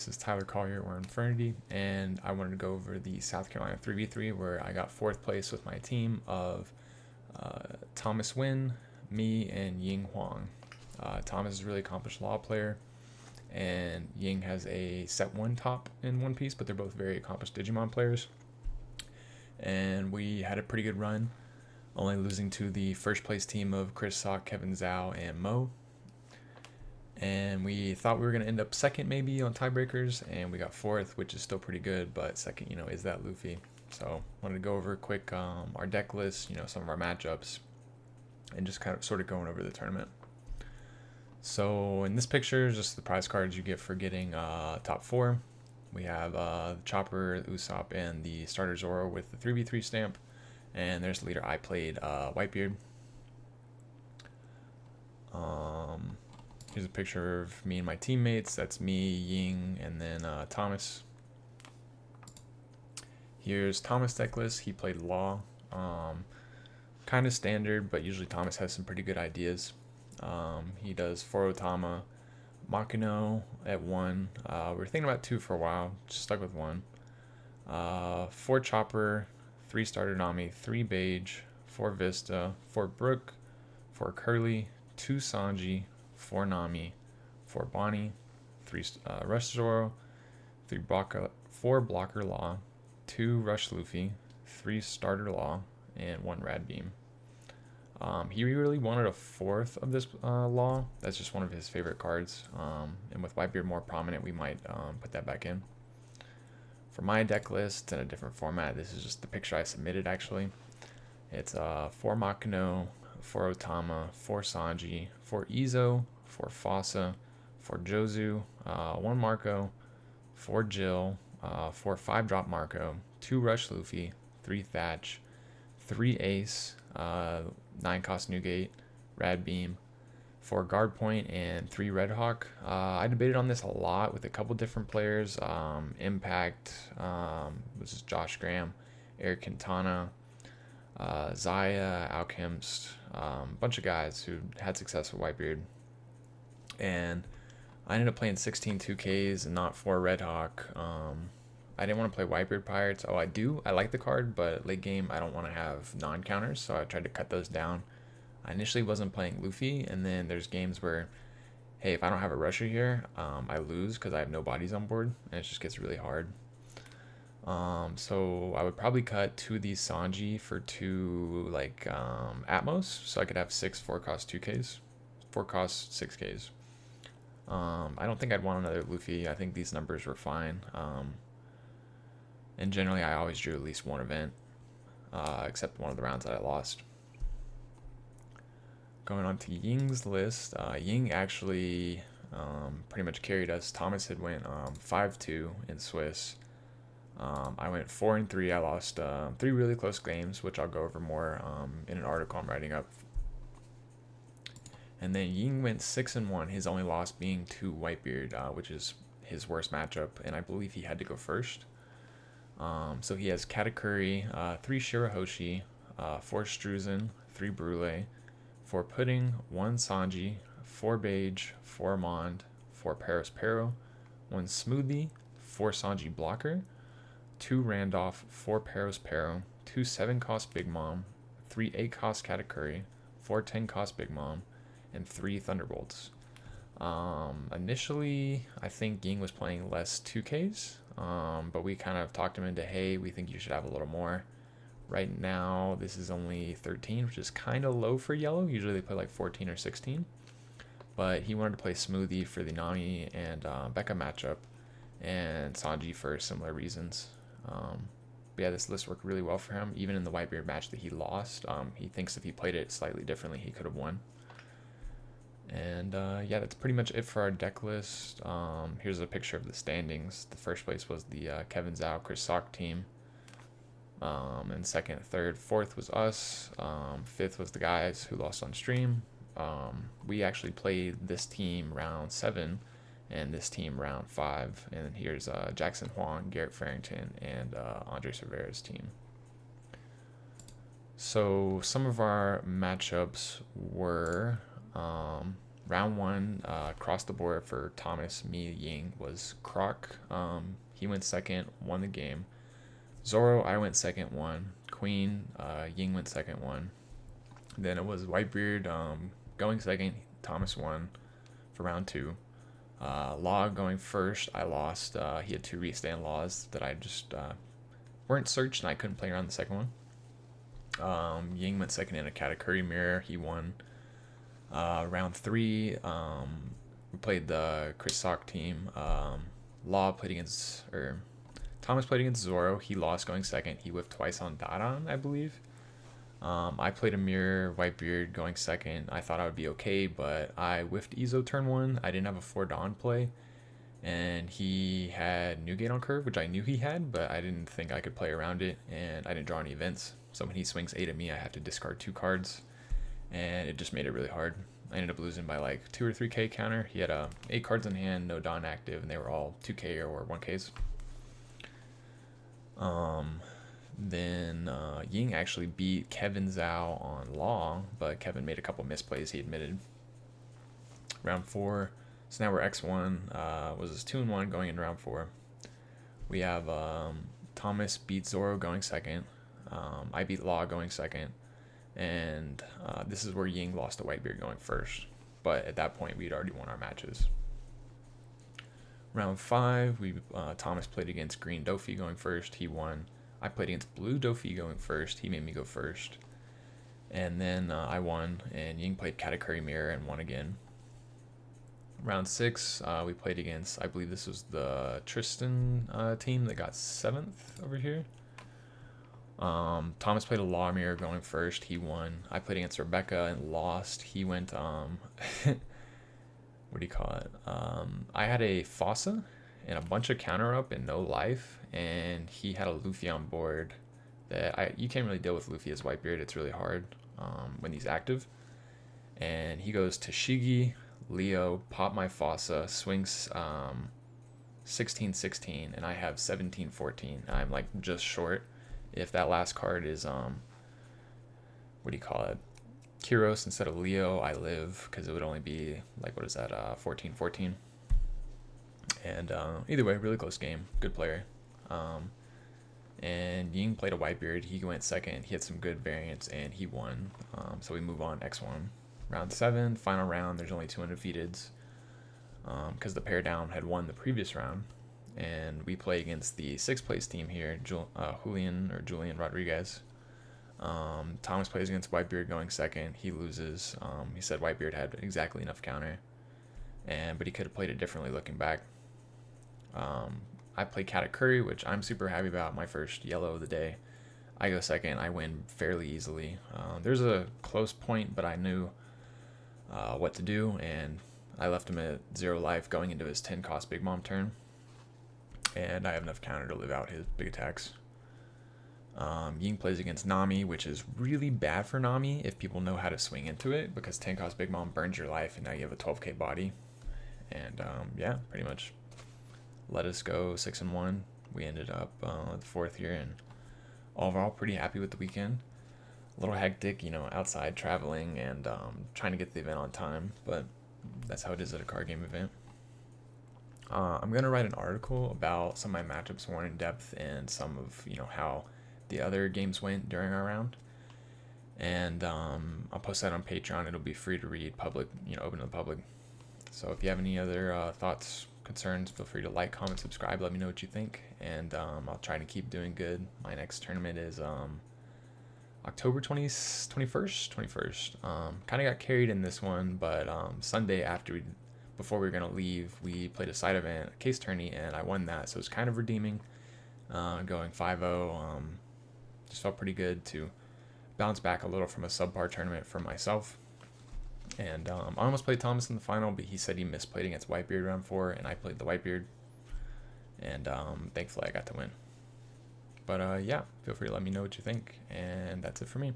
This is Tyler Collier, we're Infernity, and I wanted to go over the South Carolina 3v3 where I got 4th place with my team of Thomas Wynn, me, and Ying Huang. Thomas is a really accomplished law player, and Ying has a set 1 top in One Piece, but they're both very accomplished Digimon players. And we had a pretty good run, only losing to the first place team of Chris Sock, Kevin Zhao, and Mo. And we thought we were going to end up second maybe on tiebreakers, and we got 4th, which is still pretty good, but second, is that Luffy? So wanted to go over quick our deck list, some of our matchups, and just kind of sort of going over the tournament. So in this picture is just the prize cards you get for getting top 4. We have the Chopper, the Usopp, and the starter Zoro with the 3v3 stamp, and there's the leader I played, Whitebeard. Here's a picture of me and my teammates. That's me, Ying, and then Thomas. Here's Thomas' deck list. He played Law. Kind of standard, but usually Thomas has some pretty good ideas. He does 4 Otama, Makino at 1. We were thinking about 2 for a while, just stuck with 1. 4 Chopper, 3 starter Nami, 3 Beige, 4 Vista, 4 Brook, 4 Curly, 2 Sanji, 4 Nami, 4 Bonnie, 3 Rush Zoro, 4 Blocker Law, 2 Rush Luffy, 3 Starter Law, and 1 Rad Beam. He really wanted a 4th of this Law. That's just one of his favorite cards. And with Whitebeard more prominent, we might put that back in. For my deck list in a different format, this is just the picture I submitted actually. It's 4 Makino, 4 Otama, 4 Sanji, 4 Izo, 4 Fossa, 4 Jozu, 1 Marco, 4 Jill, 4 5-drop Marco, 2 Rush Luffy, 3 Thatch, 3 Ace, 9 cost Newgate, Rad Beam, 4 Guard Point, and 3 Red Hawk. I debated on this a lot with a couple different players. Impact, this is Josh Graham, Eric Quintana, Zaya, Alchemist, a bunch of guys who had success with Whitebeard. And I ended up playing 16 2Ks and not 4 Red Hawk. I didn't want to play Whitebeard Pirates. Oh, I do. I like the card, but late game I don't want to have non-counters, so I tried to cut those down. I initially wasn't playing Luffy, and then there's games where, hey, if I don't have a rusher here, I lose because I have no bodies on board, and it just gets really hard. So I would probably cut 2 of these Sanji for 2 Atmos, so I could have 6 4-cost 2Ks, 4-cost 6Ks. I don't think I'd want another Luffy. I think these numbers were fine. And generally I always drew at least 1 event, except one of the rounds that I lost. Going on to Ying's list, Ying actually pretty much carried us. Thomas had went 5-2 in Swiss. I went 4-3. I lost 3 really close games, which I'll go over more in an article I'm writing up. And then Ying went 6-1, his only loss being to Whitebeard, which is his worst matchup, and I believe he had to go first. So he has Katakuri, 3 Shirahoshi, 4 Struzen, 3 Brule, 4 Pudding, 1 Sanji, 4 Beige, 4 Mond, 4 Paris Pero, 1 Smoothie, 4 Sanji Blocker, 2 Randolph, 4 Paris Pero, 2 7-cost Big Mom, 3 8-cost Katakuri, 4 10-cost Big Mom, and 3 Thunderbolts. Initially, I think Ying was playing less 2Ks, but we kind of talked him into, hey, we think you should have a little more. Right now, this is only 13, which is kind of low for yellow. Usually they play like 14 or 16. But he wanted to play Smoothie for the Nami and Becca matchup, and Sanji for similar reasons. But yeah, this list worked really well for him. Even in the Whitebeard match that he lost, he thinks if he played it slightly differently, he could have won. And yeah, that's pretty much it for our deck list. Here's a picture of the standings. The first place was the Kevin Zhao, Chris Sock team. And second, third, fourth was us. Fifth was the guys who lost on stream. We actually played this team round 7 and this team round 5. And here's Jackson Huang, Garrett Farrington, and Andre Cervera's team. So some of our matchups were Round one, across the board for Thomas, me, Ying was Croc. He went second, won the game. Zoro, I went second, won. Queen, Ying went second, won. Then it was Whitebeard going second, Thomas won for round two. Law going first, I lost. He had 2 restand laws that I just weren't searched, and I couldn't play around the second one. Ying went second in a Katakuri mirror. He won. Round three, we played the Chris Sock team. Law played against, or Thomas played against Zoro. He lost going second. He whiffed twice on Dadan, I believe. I played a mirror, Whitebeard going second. I thought I would be okay, but I whiffed Izo turn one. I didn't have a 4 Dawn play, and he had Newgate on curve, which I knew he had, but I didn't think I could play around it, and I didn't draw any events. So when he swings 8 at me, I have to discard 2 cards, and it just made it really hard. I ended up losing by like 2 or 3k counter. He had 8 cards in hand, no Dawn active, and they were all 2k or 1ks. Then Ying actually beat Kevin Zhao on Law, but Kevin made a couple misplays, he admitted. Round 4, so now we're X1, was this 2-1 going into round 4. We have Thomas beat Zoro going second. I beat Law going second. And this is where Ying lost to Whitebeard going first. But at that point, we'd already won our matches. Round 5, Thomas played against Green Dofi going first. He won. I played against Blue Dofi going first. He made me go first. And then I won, and Ying played Katakuri Mirror and won again. Round 6, we played against, I believe this was the Tristan team that got 7th over here. Thomas played a Law Mirror going first. He won. I played against Rebecca and lost. He went, what do you call it? I had a Fossa and a bunch of counter up and no life, and he had a Luffy on board that you can't really deal with Luffy as Whitebeard. It's really hard when he's active. And he goes to Shigi, Leo, pop my Fossa, swings 16-16, and I have 17-14. I'm like just short. If that last card is what do you call it, Kyros instead of Leo, I live, because it would only be like, what is that, 14-14. And either way, really close game, good player. And Ying played a Whitebeard. He went second. He had some good variants, and he won. So we move on X1. Round 7, final round. There's only 2 undefeateds because the pair down had won the previous round. And we play against the 6th place team here, Julian Rodriguez. Thomas plays against Whitebeard going second. He loses. He said Whitebeard had exactly enough counter, but he could have played it differently looking back. I play Katakuri, which I'm super happy about. My first yellow of the day. I go second. I win fairly easily. There's a close point, but I knew what to do, and I left him at 0 life going into his 10 cost Big Mom turn. And I have enough counter to live out his big attacks. Ying plays against Nami, which is really bad for Nami if people know how to swing into it, because 10 cost Big Mom burns your life, and now you have a 12k body. And yeah, pretty much let us go 6-1. We ended up the 4th year, and overall pretty happy with the weekend. A little hectic, outside traveling and trying to get the event on time, but that's how it is at a card game event. I'm going to write an article about some of my matchups more in depth and some of, how the other games went during our round. And I'll post that on Patreon. It'll be free to read, public, open to the public. So if you have any other thoughts, concerns, feel free to like, comment, subscribe. Let me know what you think. And I'll try to keep doing good. My next tournament is October 21st. Kind of got carried in this one, but Sunday before we were going to leave, we played a side event, a case tourney, and I won that. So it's kind of redeeming, going 5-0. Just felt pretty good to bounce back a little from a subpar tournament for myself. And I almost played Thomas in the final, but he said he misplayed against Whitebeard round 4, and I played the Whitebeard. And thankfully I got to win. But yeah, feel free to let me know what you think. And that's it for me.